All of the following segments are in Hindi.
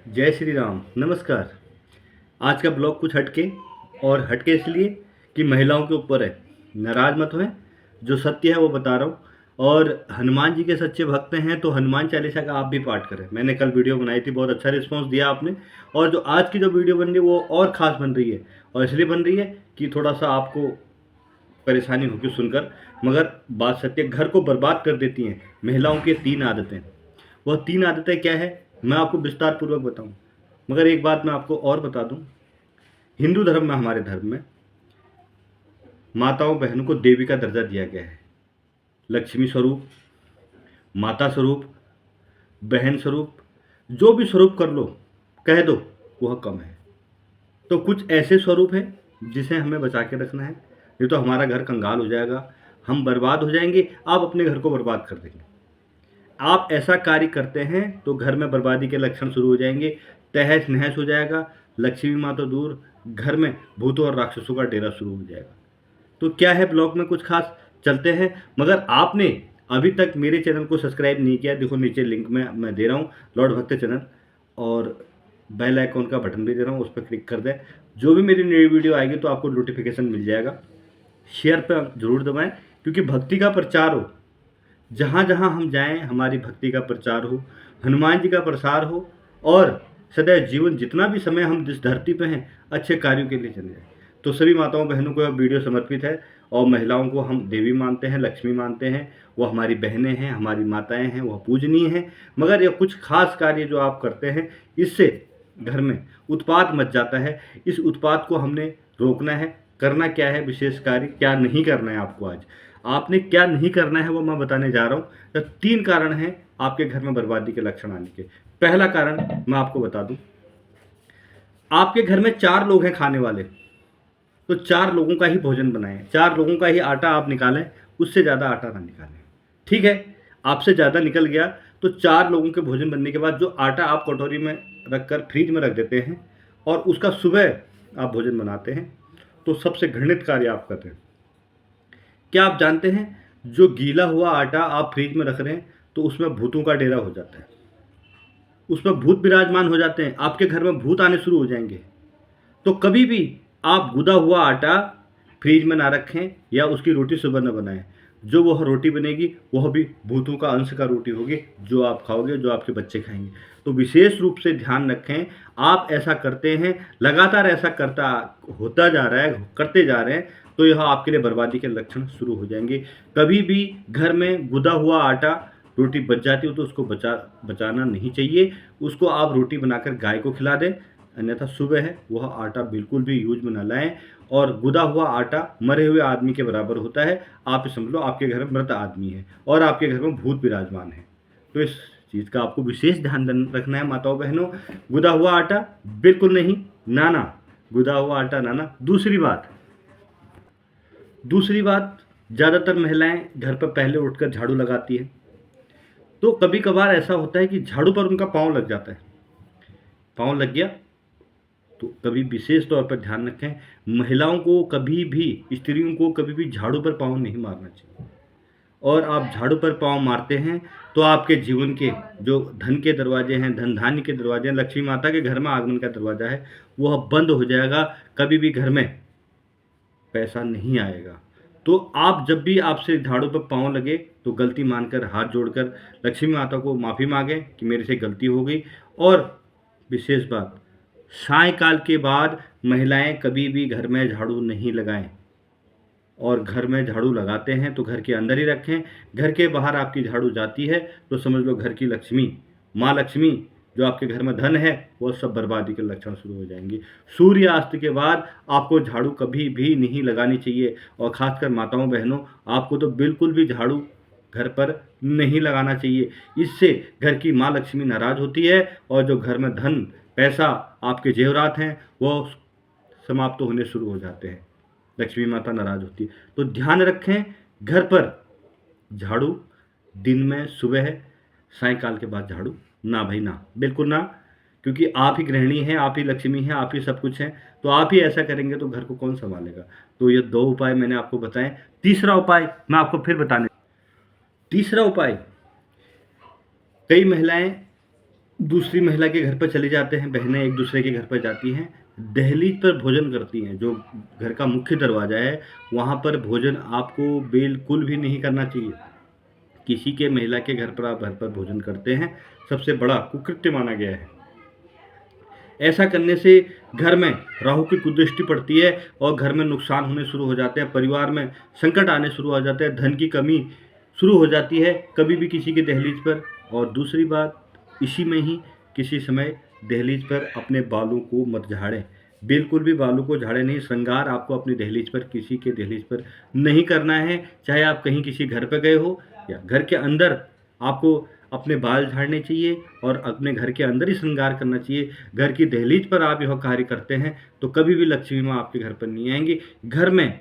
जय श्री राम, नमस्कार। आज का ब्लॉग कुछ हटके, और हटके इसलिए कि महिलाओं के ऊपर है। नाराज मत होएं, जो सत्य है वो बता रहा हूँ। और हनुमान जी के सच्चे भक्त हैं तो हनुमान चालीसा का आप भी पाठ करें। मैंने कल वीडियो बनाई थी, बहुत अच्छा रिस्पांस दिया आपने। और जो आज की जो वीडियो बन रही है वो और ख़ास बन रही है, और इसलिए बन रही है कि थोड़ा सा आपको परेशानी होगी सुनकर, मगर बात सत्य। घर को बर्बाद कर देती हैं महिलाओं की 3 आदतें। वह 3 आदतें क्या है मैं आपको विस्तार पूर्वक बताऊं। मगर एक बात मैं आपको और बता दूं, हिंदू धर्म में, हमारे धर्म में माताओं बहनों को देवी का दर्जा दिया गया है। लक्ष्मी स्वरूप, माता स्वरूप, बहन स्वरूप, जो भी स्वरूप कर लो, कह दो, वह कम है। तो कुछ ऐसे स्वरूप हैं जिसे हमें बचा के रखना है, नहीं तो हमारा घर कंगाल हो जाएगा, हम बर्बाद हो जाएंगे, आप अपने घर को बर्बाद कर देंगे। आप ऐसा कार्य करते हैं तो घर में बर्बादी के लक्षण शुरू हो जाएंगे, तहस नहस हो जाएगा। लक्ष्मी माँ तो दूर, घर में भूतों और राक्षसों का डेरा शुरू हो जाएगा। तो क्या है ब्लॉग में कुछ खास, चलते हैं। मगर आपने अभी तक मेरे चैनल को सब्सक्राइब नहीं किया, देखो नीचे लिंक में मैं दे रहा हूँ, लॉर्ड भक्त चैनल, और बेल आइकॉन का बटन भी दे रहा हूँ, उस पर क्लिक कर दें। जो भी मेरी नई वीडियो आएगी तो आपको नोटिफिकेशन मिल जाएगा। शेयर पर जरूर दबाएं, क्योंकि भक्ति का प्रचार हो, जहाँ जहाँ हम जाएं हमारी भक्ति का प्रचार हो, हनुमान जी का प्रसार हो, और सदैव जीवन जितना भी समय हम जिस धरती पे हैं अच्छे कार्यों के लिए चले जाएं। तो सभी माताओं बहनों को यह वीडियो समर्पित है। और महिलाओं को हम देवी मानते हैं, लक्ष्मी मानते हैं, वो हमारी बहनें हैं, हमारी माताएं हैं, वह पूजनीय हैं। मगर ये कुछ खास कार्य जो आप करते हैं, इससे घर में उत्पात मच जाता है। इस उत्पात को हमने रोकना है। करना क्या है, विशेष कार्य क्या नहीं करना है आपको। आज आपने क्या नहीं करना है वो मैं बताने जा रहा हूँ। तो 3 कारण हैं आपके घर में बर्बादी के लक्षण आने के। पहला कारण मैं आपको बता दूं, आपके घर में 4 लोग हैं खाने वाले, तो 4 लोगों का ही भोजन बनाएं, 4 लोगों का ही आटा आप निकालें, उससे ज़्यादा आटा ना निकालें। ठीक है, आपसे ज़्यादा निकल गया तो 4 लोगों के भोजन बनने के बाद जो आटा आप कटोरी में रखकर फ्रीज में रख देते हैं और उसका सुबह आप भोजन बनाते हैं, तो सबसे घृणित कार्य आप करते हैं। क्या आप जानते हैं, जो गीला हुआ आटा आप फ्रिज में रख रहे हैं तो उसमें भूतों का डेरा हो जाता है, उसमें भूत विराजमान हो जाते हैं, आपके घर में भूत आने शुरू हो जाएंगे। तो कभी भी आप गुदा हुआ आटा फ्रिज में ना रखें या उसकी रोटी सुबह न बनाएं। जो वह रोटी बनेगी वह भी भूतों का अंश का रोटी होगी, जो आप खाओगे, जो आपके बच्चे खाएंगे। तो विशेष रूप से ध्यान रखें, आप ऐसा करते हैं, लगातार ऐसा करता होता जा रहा है, करते जा रहे हैं, तो यह आपके लिए बर्बादी के लक्षण शुरू हो जाएंगे। कभी भी घर में गुदा हुआ आटा रोटी बच जाती हो तो उसको बचाना नहीं चाहिए। उसको आप रोटी बनाकर गाय को खिला दें, अन्यथा सुबह है वह आटा बिल्कुल भी यूज में न लाएं। और गुदा हुआ आटा मरे हुए आदमी के बराबर होता है। आप समझ लो आपके घर में मृत आदमी है और आपके घर में भूत विराजमान है। तो इस चीज़ का आपको विशेष ध्यान रखना है माताओं बहनों। गुदा हुआ आटा बिल्कुल नहीं, नाना, गुदा हुआ आटा नाना। दूसरी बात, ज़्यादातर महिलाएं घर पर पहले उठकर झाड़ू लगाती है, तो कभी कभार ऐसा होता है कि झाड़ू पर उनका पाँव लग जाता है। पाँव लग गया तो कभी विशेष तौर पर ध्यान रखें, महिलाओं को कभी भी, स्त्रियों को कभी भी झाड़ू पर पाँव नहीं मारना चाहिए। और आप झाड़ू पर पाँव मारते हैं तो आपके जीवन के जो धन के दरवाजे हैं, धन धान्य के दरवाजे हैं, लक्ष्मी माता के घर में आगमन का दरवाज़ा है, वह बंद हो जाएगा। कभी भी घर में पैसा नहीं आएगा। तो आप जब भी आपसे झाड़ू पर पाँव लगे तो गलती मानकर हाथ जोड़कर लक्ष्मी माता को माफ़ी मांगें कि मेरे से गलती हो गई। और विशेष बात, सायंकाल के बाद महिलाएं कभी भी घर में झाड़ू नहीं लगाएं, और घर में झाड़ू लगाते हैं तो घर के अंदर ही रखें। घर के बाहर आपकी झाड़ू जाती है तो समझ लो घर की लक्ष्मी, माँ लक्ष्मी, जो आपके घर में धन है, वो सब बर्बादी के लक्षण शुरू हो जाएंगे। सूर्यास्त के बाद आपको झाड़ू कभी भी नहीं लगानी चाहिए। और ख़ासकर माताओं बहनों, आपको तो बिल्कुल भी झाड़ू घर पर नहीं लगाना चाहिए। इससे घर की माँ लक्ष्मी नाराज़ होती है और जो घर में धन, पैसा, आपके जेवरात हैं वो समाप्त होने शुरू हो जाते हैं। लक्ष्मी माता नाराज़ होती है। तो ध्यान रखें, घर पर झाड़ू दिन में सुबह, सायंकाल के बाद झाड़ू ना भाई ना, बिल्कुल ना। क्योंकि आप ही गृहिणी हैं, आप ही लक्ष्मी हैं, आप ही सब कुछ हैं। तो आप ही ऐसा करेंगे तो घर को कौन संभालेगा। तो ये 2 उपाय मैंने आपको बताएं। तीसरा उपाय मैं आपको फिर बताने, तीसरा उपाय, कई महिलाएं दूसरी महिला के घर पर चले जाते हैं, बहनें एक दूसरे के घर पर जाती हैं, दहलीज पर भोजन करती हैं। जो घर का मुख्य दरवाज़ा है, वहाँ पर भोजन आपको बिल्कुल भी नहीं करना चाहिए। किसी के महिला के घर पर आप घर पर भोजन करते हैं, सबसे बड़ा कुकृत्य माना गया है। ऐसा करने से घर में राहु की कुदृष्टि पड़ती है और घर में नुकसान होने शुरू हो जाते हैं, परिवार में संकट आने शुरू हो जाते हैं, धन की कमी शुरू हो जाती है कभी भी किसी की दहलीज पर। और दूसरी बात, इसी में ही किसी समय दहलीज पर अपने बालों को मत झाड़ें, बिल्कुल भी बालों को झाड़ें नहीं। श्रृंगार आपको अपनी दहलीज पर, किसी के दहलीज पर नहीं करना है। चाहे आप कहीं किसी घर पर गए हो या घर के अंदर, आपको अपने बाल झाड़ने चाहिए और अपने घर के अंदर ही श्रृंगार करना चाहिए। घर की दहलीज पर आप यह कार्य करते हैं तो कभी भी लक्ष्मी माँ आपके घर पर नहीं आएंगी। घर में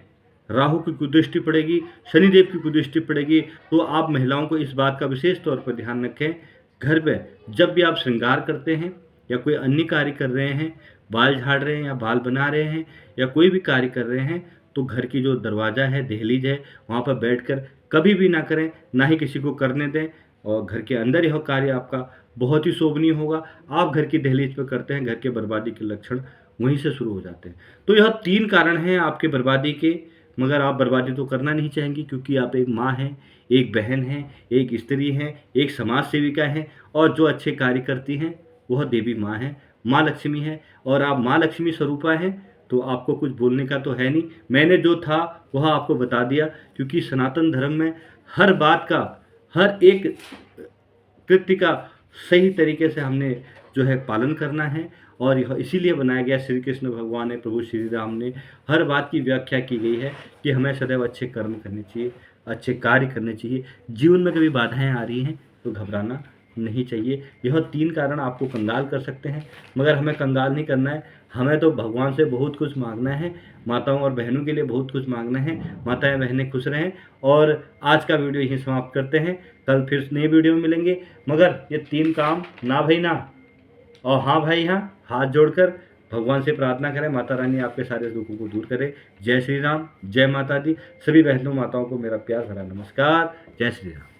राहु की कुदृष्टि पड़ेगी, शनिदेव की कुदृष्टि पड़ेगी। तो आप महिलाओं को इस बात का विशेष तौर पर ध्यान रखें, घर पे जब भी आप श्रृंगार करते हैं या कोई अन्य कार्य कर रहे हैं, बाल झाड़ रहे हैं या बाल बना रहे हैं या कोई भी कार्य कर रहे हैं, तो घर की जो दरवाज़ा है, दहलीज है, वहाँ पर बैठकर कभी भी ना करें, ना ही किसी को करने दें। और घर के अंदर यह कार्य आपका बहुत ही शोभनीय होगा। आप घर की दहलीज पर करते हैं, घर के बर्बादी के लक्षण वहीं से शुरू हो जाते हैं। तो यह 3 कारण हैं आपके बर्बादी के, मगर आप बर्बादी तो करना नहीं चाहेंगी क्योंकि आप एक माँ हैं, एक बहन हैं, एक स्त्री हैं, एक समाज सेविका हैं और जो अच्छे कार्य करती हैं वह देवी माँ है, माँ लक्ष्मी है। और आप माँ लक्ष्मी स्वरूपा हैं, तो आपको कुछ बोलने का तो है नहीं। मैंने जो था वह आपको बता दिया, क्योंकि सनातन धर्म में हर बात का, हर एक कृत्य का सही तरीके से हमने जो है पालन करना है। और यह इसीलिए बनाया गया, श्री कृष्ण भगवान ने, प्रभु श्री राम ने, हर बात की व्याख्या की गई है कि हमें सदैव अच्छे कर्म करने चाहिए, अच्छे कार्य करने चाहिए। जीवन में कभी बाधाएं आ रही हैं तो घबराना नहीं चाहिए। यह 3 कारण आपको कंगाल कर सकते हैं, मगर हमें कंगाल नहीं करना है। हमें तो भगवान से बहुत कुछ मांगना है, माताओं और बहनों के लिए बहुत कुछ मांगना है। माताएं बहनें खुश रहें। और आज का वीडियो यहीं समाप्त करते हैं, कल फिर नई वीडियो में मिलेंगे। मगर ये 3 काम ना भाई ना, और हाँ भाई हाँ, हाथ जोड़कर भगवान से प्रार्थना करें, माता रानी आपके सारे दुखों को दूर करे। जय श्री राम, जय माता दी। सभी बहनों माताओं को मेरा प्यार भरा नमस्कार। जय श्री राम।